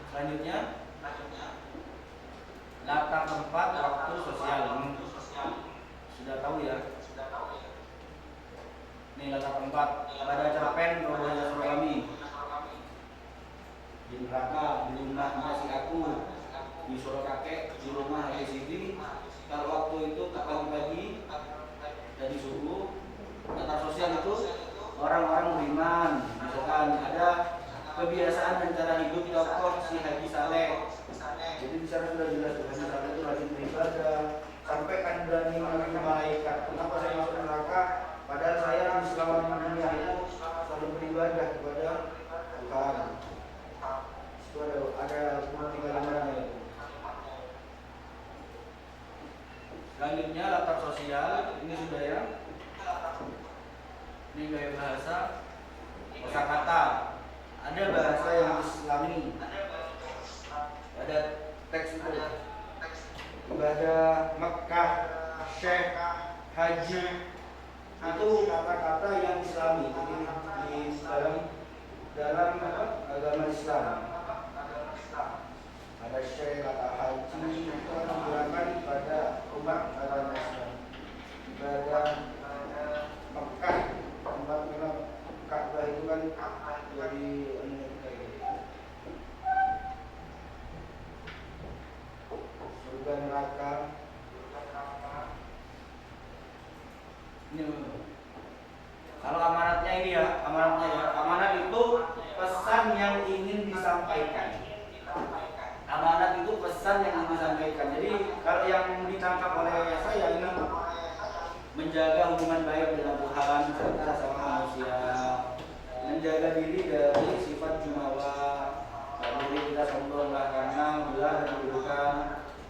Selanjutnya latar tempat waktu sosial. Sudah tahu ya. Ini latar tempat pada cerpen Robohnya Surami. Di neraka, di rumahnya si aku, di surau kakek, di rumah ABCD. Kalau waktu itu pagi-pagi dari subuh, latar sosial itu orang-orang beriman. Misalkan ada kebiasaan dan cara hidup tokoh si Haji Saleh. Jadi di sana sudah jelas Haji Saleh itu rajin beribadah, sampai kan berani menerima malaikat. Kenapa saya masuk neraka? Padahal saya di selama dunia itu selalu beribadah kepada Tuhan. Itu ada bukti kalimatnya itu. Selanjutnya latar sosial, ini sudah ya. Ini gaya bahasa, kosakata. Ada bahasa yang Islami. Ada teks itu. Ibadah Mekah, Syekh, Haji, itu kata-kata yang Islami. Jadi di dalam agama syai kata haji itu digunakan pada umat agama Islam. Ibadah Mekah, tempat memang Ka'bah itu kan jadi surga neraka. Ini kalau amanatnya ini ya, amanat itu pesan yang ingin disampaikan. Amanat itu pesan yang ingin disampaikan. Jadi kalau yang ditangkap oleh saya ini menjaga hubungan baik dengan Tuhan serta sama manusia, menjaga diri dari sifat jumawa, diri kita sombong karena belah dan kedudukan,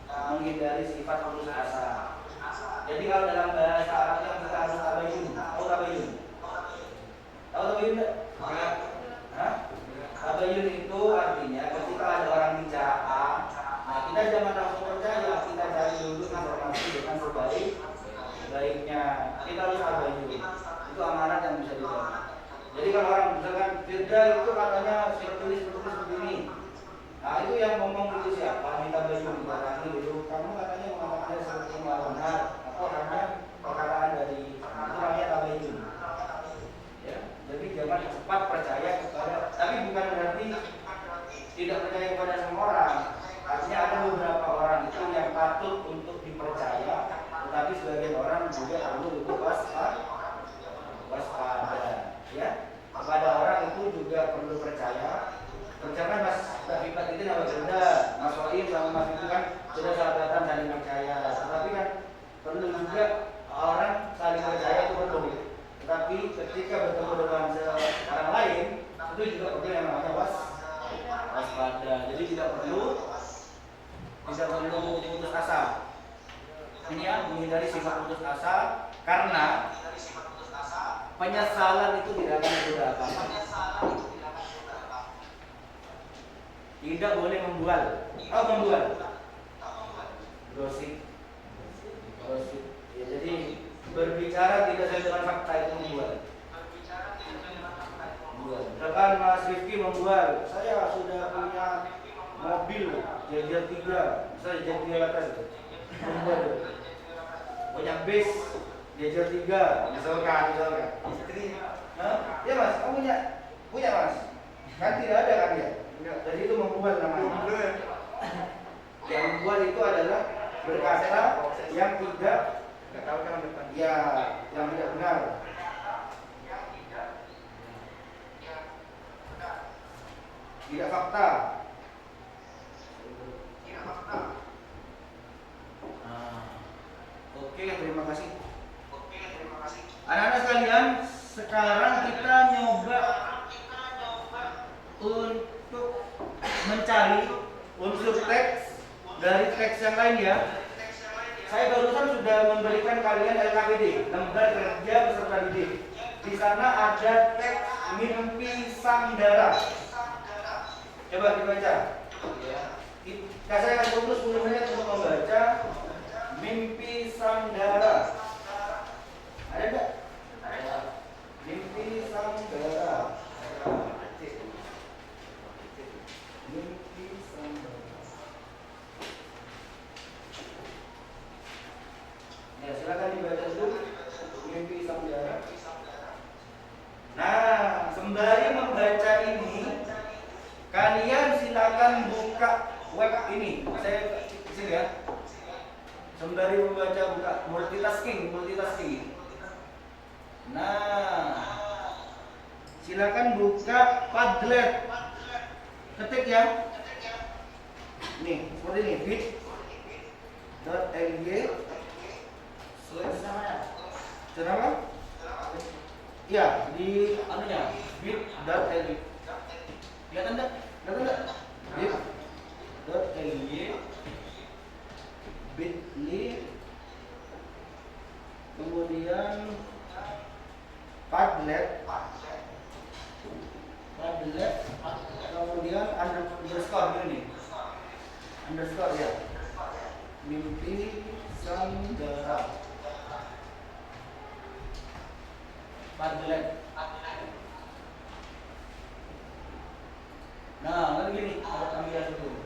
menghindari sifat putus asa. Jadi kalau dalam bahasa Arab yang kita harus tabayun, tahu tabayun? Tahu tabayun enggak? Hah? Tabayun itu artinya ketika ada orang bicara A, nah kita jangan langsung percaya, kita cari dulu informasi dengan sebaik-baiknya. Kita harus tabayun. Itu amanat yang bisa dijaga. Jadi kalau orang misalkan Firda itu katanya seperti ini. Nah itu yang ngomong itu siapa? Minta tabayun gitu. Kamu katanya mengatakannya seperti ini benar. Orangnya perkataan dari itu namanya tabayun. Ya, jadi jangan cepat percaya kepada, tapi bukan berarti tidak percaya kepada semua orang. Artinya ada beberapa orang itu yang patut untuk dipercaya, tetapi sebagian orang juga perlu itu waspada. Ya, kepada orang itu juga perlu percaya. Misalkan Mas Dafiqat itu nama Firda, Mas Waim sama Mas itu kan sudah sahabatan saling percaya, tetapi kan perlu juga orang saling percaya itu perlu. Tetapi ketika bertemu dengan orang lain itu juga perlu yang namanya waspada. Jadi tidak perlu putus asa. Ini ya, menghindari sifat putus asa karena penyesalan itu tidak akan berdampak. Tidak boleh membual. Membual. Gosip. Ya, jadi berbicara tidak sesuai dengan fakta itu membual. Misalkan Mas Rifki membual, saya sudah punya mobil Jaguar 3, saya Jaguar atas itu. Membual. Punya bis Jaguar 3, misalkan. Istri, ya Mas, kamu punya Mas? Kan tidak ada kan ya? Jadi itu membual namanya. Yang membual itu adalah berkata yang tidak tahu kan depan. Ya, yang tidak benar. Tidak fakta. Oke, terima kasih. Anak-anak sekalian, sekarang kita nyoba untuk mencari unsur teks dari teks yang lain ya. Saya barusan sudah memberikan kalian LKPD, lembar kerja peserta didik. Di sana ada teks mimpi Sanggara. Coba dibaca. Saya akan tunggu 10 menit untuk membaca mimpi Sanggara. Ada enggak? Mimpi Sanggara. Mimpi Sanggara. Ya, silakan dibaca dulu mimpi Sanggara. Nah, sembari membaca ini, kalian silakan buka web ini. Saya sini ya. Sembari membaca buka multitasking. Nah, silakan buka Padlet. Ketik ya. Nih, seperti ini, bit.ly Kenapa? Ya, di anunya bit.ly. Lihat enggak? Bit.ly kemudian Padlet kemudian underscore ini underscore ya, mimpi Sanggara Padlet. Nah, kan gini, kami lihat dulu.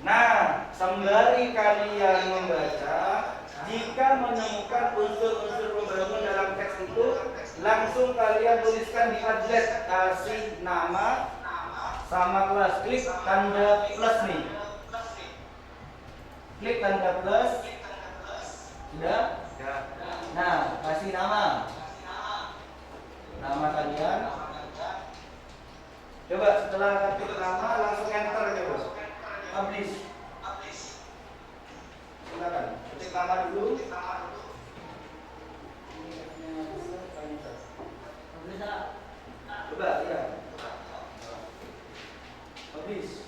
Nah, sembari kalian membaca, jika menemukan unsur-unsur pembangun dalam teks itu, langsung kalian tuliskan di Padlet, kasih nama sama kelas, klik tanda plus nih. Klik tanda plus. Sudah? Ya. Nah, kasih nama. Nama kalian. Coba setelah ketik nama langsung enter coba. Publish. Silakan. Ketik nama dulu. Bisa. Coba ya. Publish.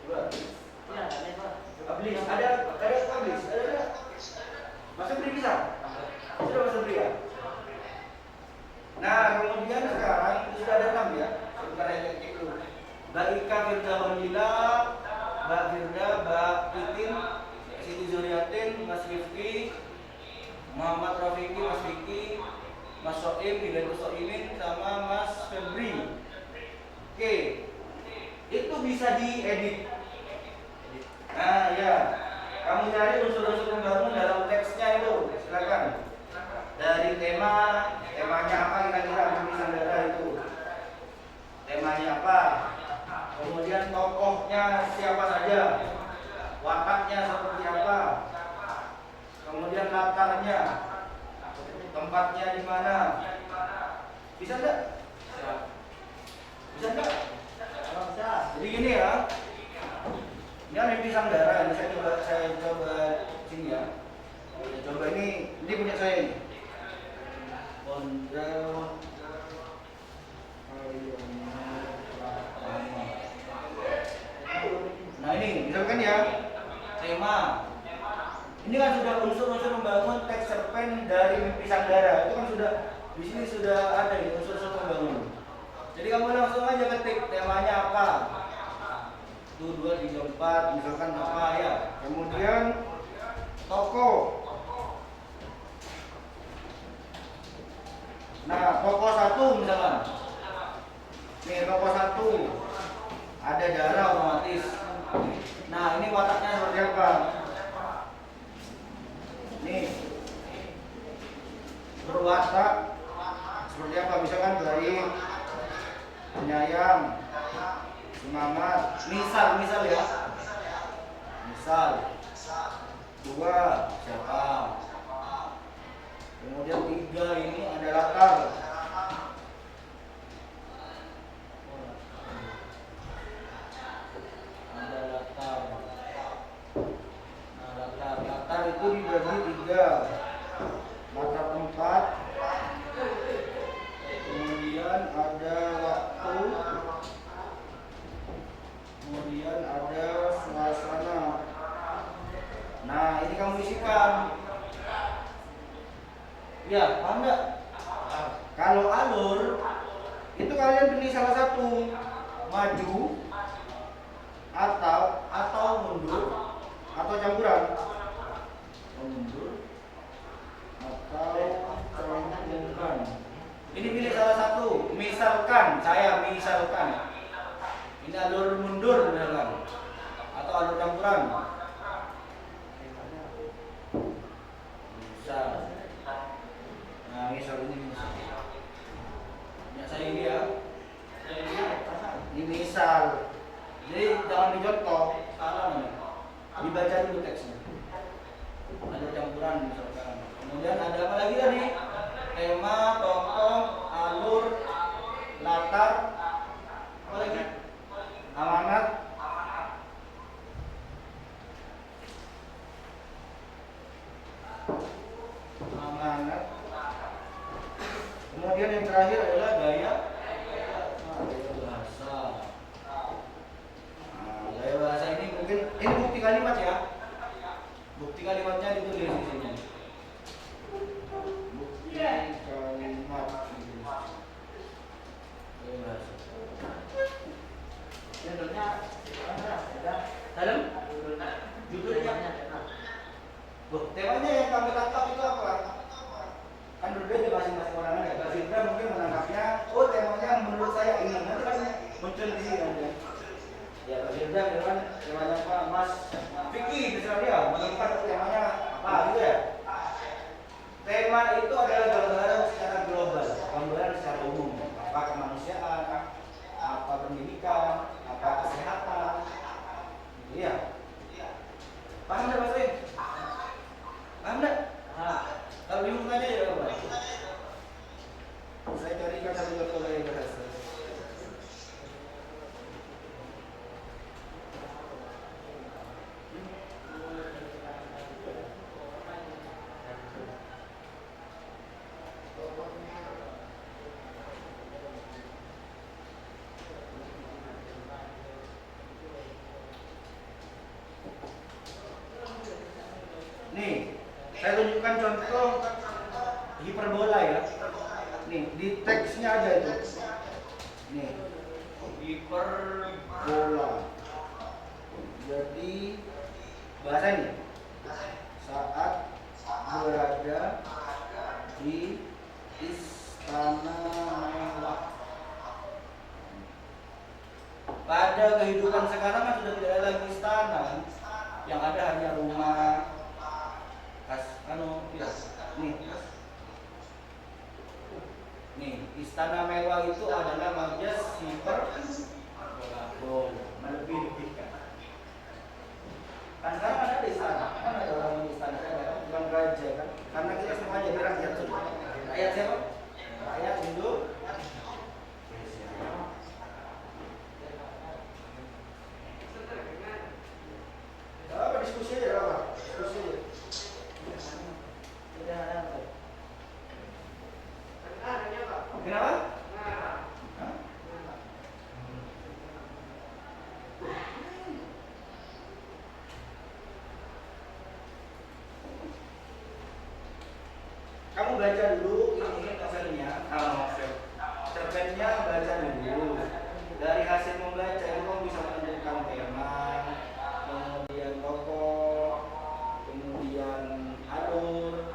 Coba. Ya, ada Pak. Publish. Ada publish. Ada. Masuk beri bisa? Sudah masuk beri ya? Nah, kemudian sekarang sudah ada 6 ya. Sebentar saya cek dulu. Mbak Ika Firda Hamila, Mbak Firda, Mbak Titin, Siti Zuriatin, Mas Rifki, Muhammad Rafiki, Mas Riki, Mas Soim, Hidayatus Soimin, sama Mas Febri. Oke, itu bisa diedit. Nah ya, kamu cari unsur-unsur pembangun dalam teksnya itu, silakan. Dari temanya apa kira-kira Mimpi Sanggara itu? Temanya apa? Kemudian tokohnya siapa saja? Wataknya seperti apa? Kemudian latarnya, tempatnya di mana? Bisa enggak? Bisa enggak? Bisa. Jadi gini ya. Ini kan Mimpi Sanggara, ini saya coba sini ya. Saya coba ini punya saya ini. Pondel Nah ini, misalkan ya, tema. Ini kan sudah unsur-unsur membangun teks cerpen dari Mimpi Sanggara. Itu kan sudah di sini sudah ada ya unsur-unsur pembangun. Jadi kamu langsung aja ketik temanya apa. 1, 2, 3, 4 misalkan apa ya. Kemudian tokoh. Nah, tokoh 1 misalkan. Nih, tokoh 1. Ada darah otomatis. Nah, ini wataknya seperti apa? Nih. Berwatak seperti apa? Misalkan baik, penyayang, semangat. Misal ya. Misal. 2 siapa? Kemudian 3 ini ada latar. Ada latar. Nah, latar itu dibagi 3. Latar tempat. Kemudian ada waktu. Kemudian ada suasana. Nah, ini kamu isikan. Ya, paham nggak? Kalau alur, itu kalian pilih salah satu, maju, atau mundur, atau campuran. Mundur, atau campuran. Ini pilih salah satu. Misalkan, ini alur mundur misalkan, atau alur campuran. Misal. Nah, misal ini ya saya ini ya. Ini misal. Jadi jangan dicontoh, salah nih. Dibaca dulu teksnya. Ada campuran misalkan. Kemudian ada apa lagi tadi? Tema, tokoh, alur, latar, apa lagi? Amanat. Kemudian yang terakhir adalah gaya bahasa. Nah, gaya bahasa ini mungkin ini bukti kalimat ya. Bukti kalimatnya ditulis di sini. Bukti kalimat. Gaya bahasa. Judulnya ada Dalam judulnya. temanya yang kami tangkap itu apa? Kan berbeda masing-masing orang ya. Mbak Fitra mungkin menangkapnya beda dengan temanya apa Mas Vicky, terserah dia menemukan temanya apa gitu ya. Tema itu adalah gambaran secara global, gambaran secara umum, apa kemanusiaan, apa pendidikan, apa kesehatan, iya. Paham nggak Mas Lim? Paham nggak? Kalau bingung tanya ya apa? Saya cari kata jawab yang berhasil. Nih, saya tunjukkan contoh hiperbola ya. Nih, di teksnya ada itu. Nih, hiperbola. Jadi bahasa ini saat berada di istana mewah. Pada kehidupan sekarang kan sudah tidak ada lagi istana, yang ada hanya rumah ya. Nih, istana mewah itu adalah majas hiperbola, melebih-lebihkan. Kan sekarang ada istana, kan ada orang di istana, bukan raja kan? Karena kita semuanya rakyat sudah. Rakyat siapa? Rakyat Indonesia. Apa diskusi aja apa? Diskusi aja. Kenapa? Hah? Kamu baca dulu ini novelnya, cerpennya baca dulu. Dari hasil membaca itu kamu bisa menentukan tema, kemudian tokoh, kemudian alur,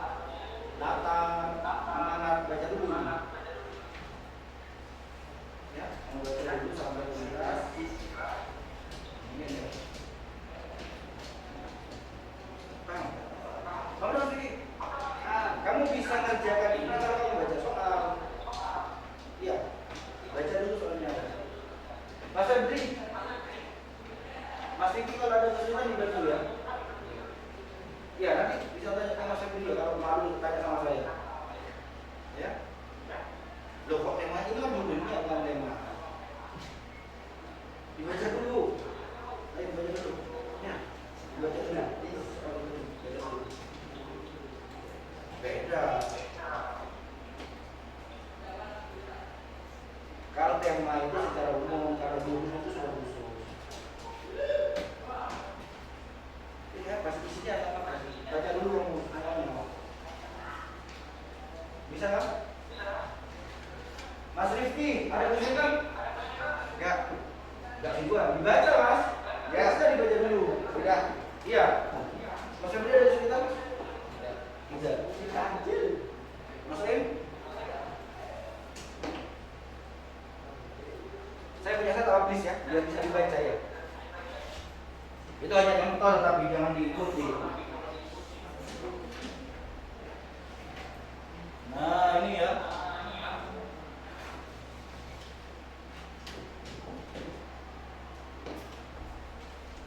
latar, amanat, baca dulu. Ya, kamu baca dulu sampai tuntas. Ini ya. Kamu harus pikir. Kamu bisa ngerjakan ini kalau kamu baca soal. Iya, baca dulu soalnya. Mas Febri, Mas Vicky kalau ada kesulitan dibantu ya. Iya, nanti bisa tanya ke Mas Febri kalau malu tanya sama saya. Ya. Loh kok tema ini kan judulnya bukan tema. Dibaca dulu. Ayo baca dulu. Ya, dibaca dulu. Beda. Kalau tema itu secara umum, kalau judul itu sudah khusus. Ya, pasti isinya apa? Baca dulu awalnya. Bisa kan? Mas Rifki, ada kesulitan? Enggak. Enggak juga. Dibaca Mas. Ya, sudah dibaca dulu. Sudah. Iya. Mas Febri ada kesulitan? Tidak. Kecil. Mas Lim? Saya punya satu aplis ya, biar bisa dibaca ya. Itu hanya contoh tapi jangan diikuti. Nah ini ya.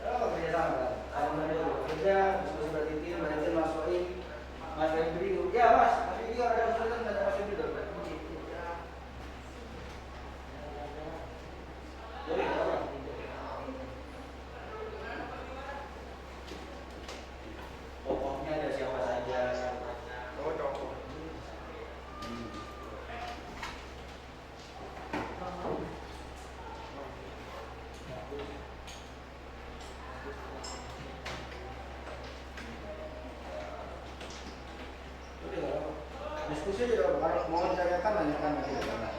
Oh kerja sama kan? Kalau kerja, berarti tim masukin Mas Febri. Ya Mas Febri ada kesulitan dengan Mas Febri dong. Boleh apa? Tokohnya ada siapa saja? Tokoh. Diskusi aja kalau mau ditanyakan tanyakan aja.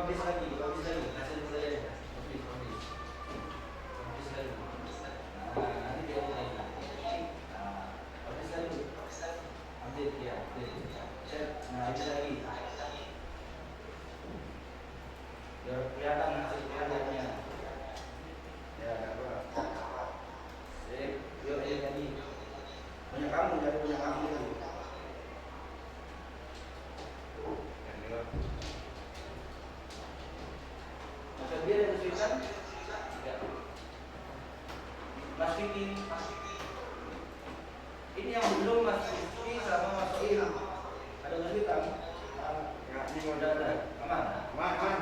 dipublish lagi, hasil penilaiannya. Publish lagi. Nah, nanti dia lagi. Publish lagi. Update ya, update. Nah, itu lagi. Biar kelihatan hasil penilaiannya. Ya, apa? Sip, yuk ayo tadi. Punya kamu, jadi punya kamu itu. Masa dia yang kesulitan? Tidak. Mas Vicky. Ini yang belum Mas Vicky sama Mas Soim. Ada kesulitan? Ya, ini Udah ada. Aman? aman.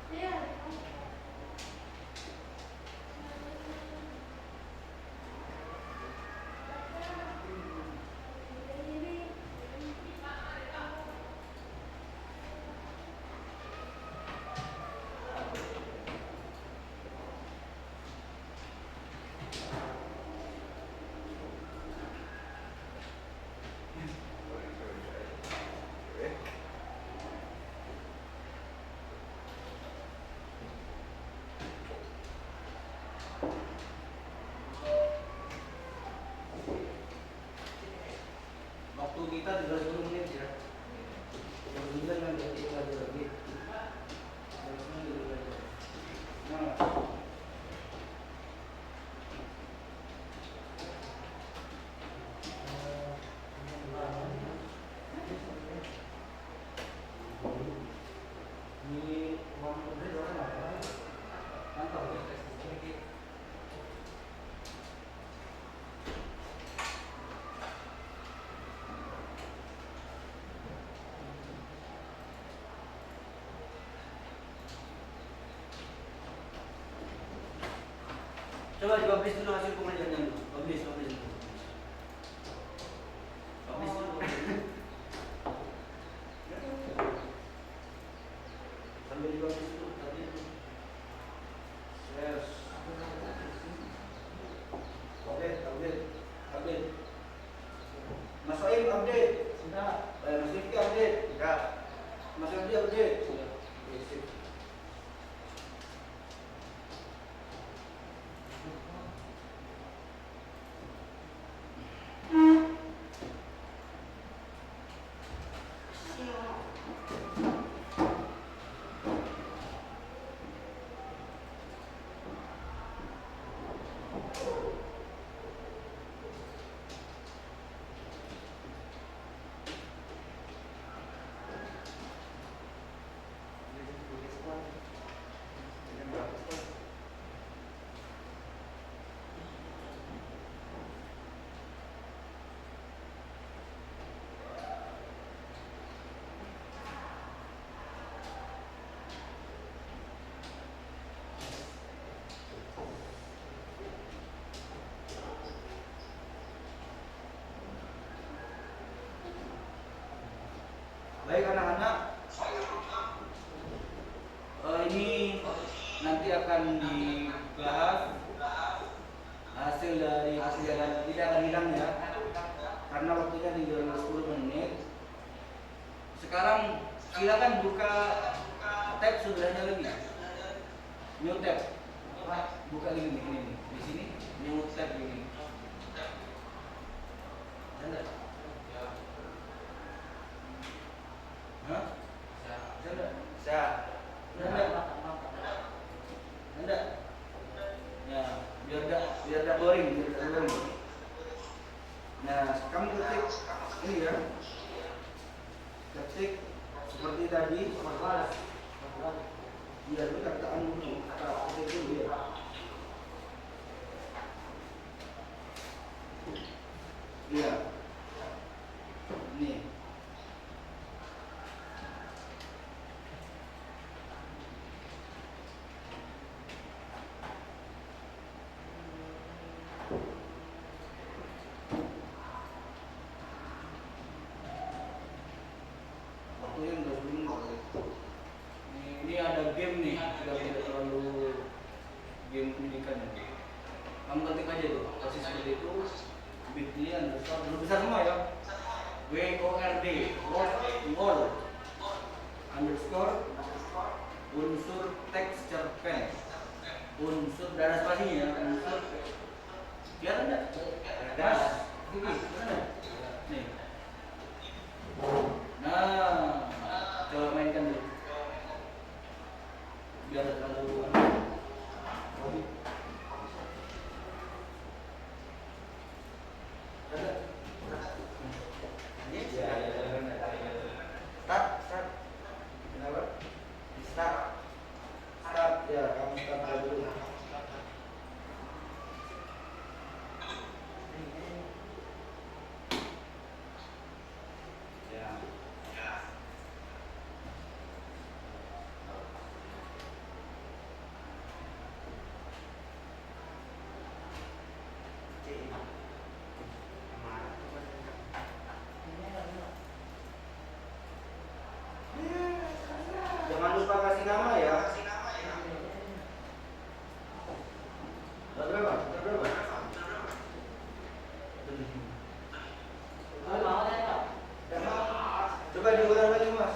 Iya. Waktu kita 30 menit ya. 39 kan berarti kita ada lagi. Nah, ini uang kumpul orang apa? Mantap ya. Coba dipublish dulu hasil penelitiannya dulu. Publish dulu. Publish dulu. Sambil dipublish dulu tadi. Yes. Update. Mas Soim update. Sudah. Mas Rifki update. Ya. Mas Rifki update. Baik anak-anak, ini nanti akan dibahas hasil dari kegiatan, tidak akan hilang ya, karena waktunya tinggal 10 menit. Sekarang silakan buka tab sebelahnya lagi. New tab. Buka lagi nih, ini nih. Di sini new tab ini. Ada? Hah? Ada? Bisa. Ada? Ya, biar enggak boring, biar enggak boring. Nah, kamu ketik ini ya. Ketik seperti tadi. Iya, lu katakan dulu. Ketik dulu ya. Iya. Nih. Waktunya udah sebelum ini ada game nih, tidak terlalu game pendidikan ya. Kamu ketik aja tuh, kasih seperti itu. Bit.ly underscore, belum besar semua ya. WORD, word underscore unsur teks cerpen, unsur darah spasinya, unsur biar enggak mas gini mana nih. Nah, coba mainkan dulu biar terlalu ada. Start. Kenapa? Start. Start ya, kamu start dulu. Ya. Jangan lupa kasih nama ya. Berapa? Coba diulang lagi mas.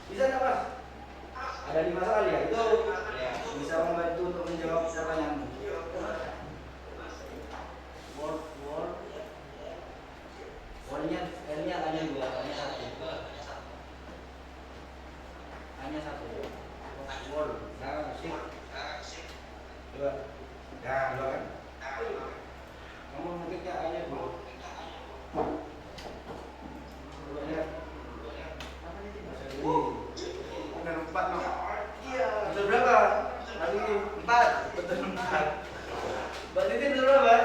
Bisa nggak mas? Ada 5 soal ya? Itu bisa membantu untuk menjawab pertanyaanmu. Wordnya hanya 2, hanya 1. Word, nah, sip. 2. Ya, 2 kan? Kamu ngetiknya hanya 2. Coba lihat. Udah 4 no. Iya. Betul berapa? Hari ini 4. Betul 4. Mbak Titi betul berapa?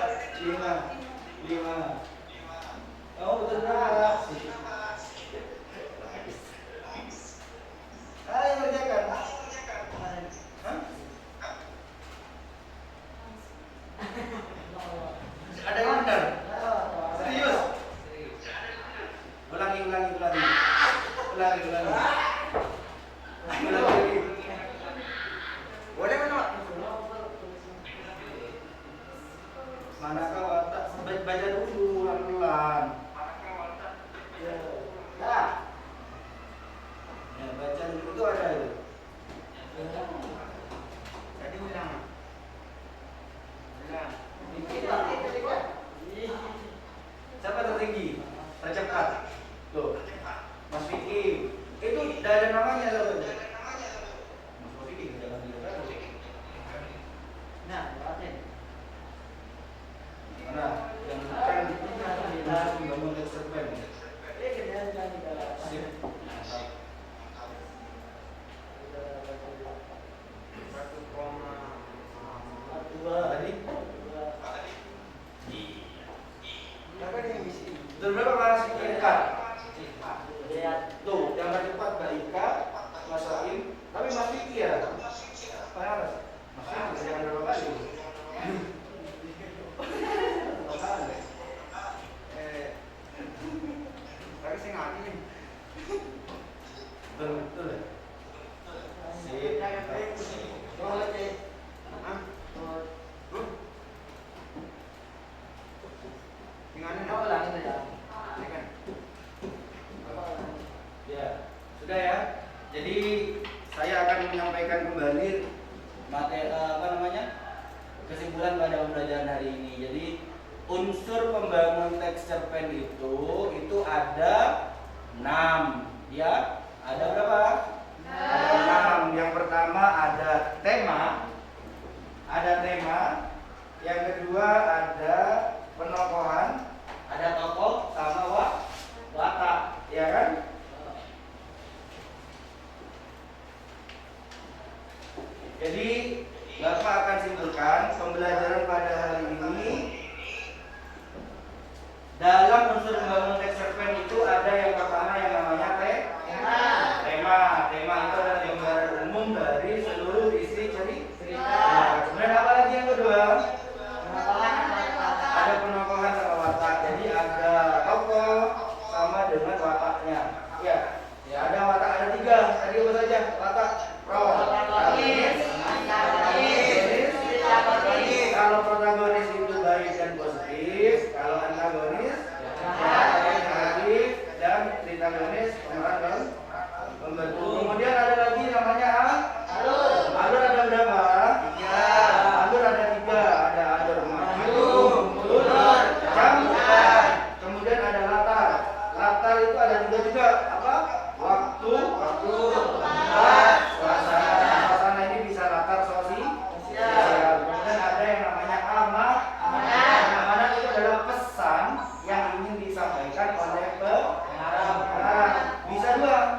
5. Oh, betul berapa? Ayo kerjakan. Hah? Ada yang benar? Serius? Ulangi. Boleh mana? Mana kau otak? Baca dulu pelan-pelan. Ya. Ya, baca dulu itu ada itu. Tadi ulang. Siapa tertinggi? Tercepat. Tuh. Mas Vicky. Itu udah ada namanya loh. Mas Vicky jangan dilihat. Nah, berarti. Mana? Yang bukan untuk membangun cerpen. Sip. Mantap. Jadi unsur pembangun teks cerpen itu ada 6 ya. Ada berapa? Ada 6. Yang pertama ada tema. Yang kedua ada penokohan, ada tokoh sama watak, ya kan? Jadi Bapak akan simpulkan pembelajaran pada hari ini dalam unsur pembangun teks cerpen itu ada yang pertama yang namanya tema. Tema itu adalah gambaran umum dari seluruh isi cerita. Kemudian apa lagi yang kedua? Ada penokohan sama watak. Jadi ada tokoh sama dengan wataknya. Ya, ada watak, ada 3. Tadi apa saja? Watak protagonis. Kalau protagonis itu baik dan positif, kalau antagonis negatif, dan tritagonis pemeran pembantu. Kemudian ada lagi namanya alur. Alur ada berapa? 3. Alur ada 3. Ada alur maju, mundur, campuran. Kemudian ada latar. Latar itu ada 3 juga. Apa? Waktu, tempat, suasana. Suasana ini bisa latar sosial. Kemudian ada yang namanya amanat itu adalah pesan yang ingin disampaikan oleh pengarang. Bisa 2.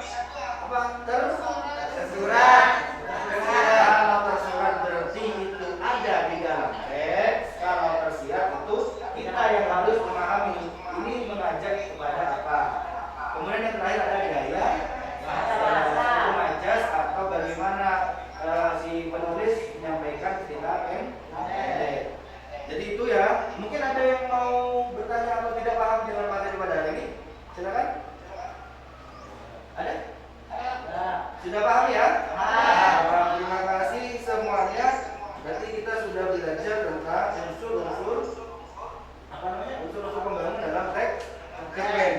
Apa? Tersurat. Kalau tersurat berarti itu ada di dalam teks. Kalau tersirat itu kita yang harus memahami ini mengajak kepada apa. Kemudian yang terakhir ada gaya bahasa, itu majas atau bagaimana si penulis menyampaikan cerita pendek. Jadi itu ya. Mungkin ada yang mau bertanya atau tidak paham dengan materi pada hari ini? Silakan. Ada? Sudah paham ya? Terima kasih semuanya. Berarti kita sudah belajar tentang unsur-unsur pembangunan dalam teks cerpen.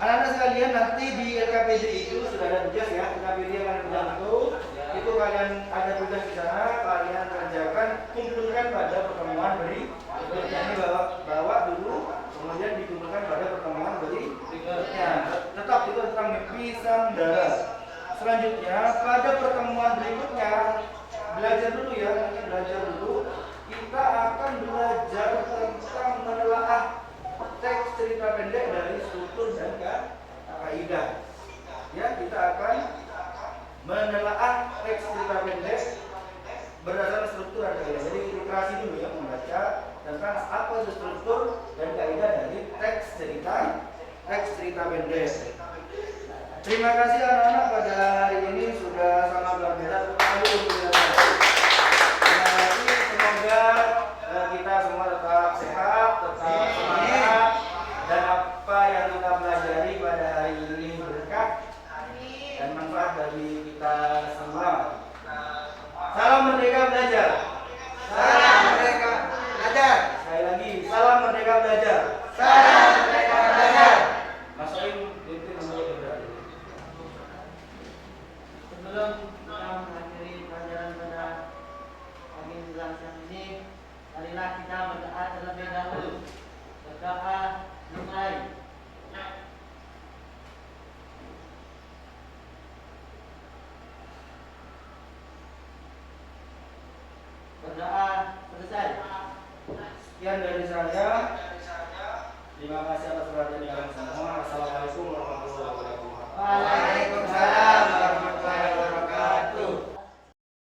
Anak-anak sekalian, nanti di LKPD itu sudah ada tugas ya. LKPD yang akan dibantu. Itu kalian ada tugas di sana, kalian kerjakan, kumpulkan pada pertemuan berikutnya. Ini bawa dulu, kemudian dikumpulkan pada pertemuan berikutnya. Tetap itu tentang pisang darah. Selanjutnya pada pertemuan berikutnya belajar dulu ya, nanti belajar dulu. Kita akan belajar tentang menelaah teks cerita pendek dari struktur dan kaidah. Ya, kita akan menelaah teks cerita pendek berdasarkan struktur dan kaidah. Jadi literasi dulu ya, membaca tentang apa itu struktur dan kaidah dari teks cerita pendek. Terima kasih anak-anak pada hari ini sudah sangat luar biasa. Terima kasih, semoga kita semua tetap sehat, tetap semangat, dan apa yang kita pelajari pada hari ini berkah dan manfaat bagi kita semua. Salam merdeka belajar. Salam merdeka belajar. Sekali lagi, salam merdeka belajar. Salam merdeka belajar. Mas Soim, itu nomor berapa? Sebelum kita mengakhiri pelajaran pada pagi menjelang siang ini, marilah kita berdoa terlebih dahulu. Berdoa dimulai. Berdoa selesai. Sekian dari saya. Terima kasih atas perhatian kalian semua. Assalamualaikum warahmatullahi wabarakatuh. Waalaikumsalam warahmatullahi wabarakatuh.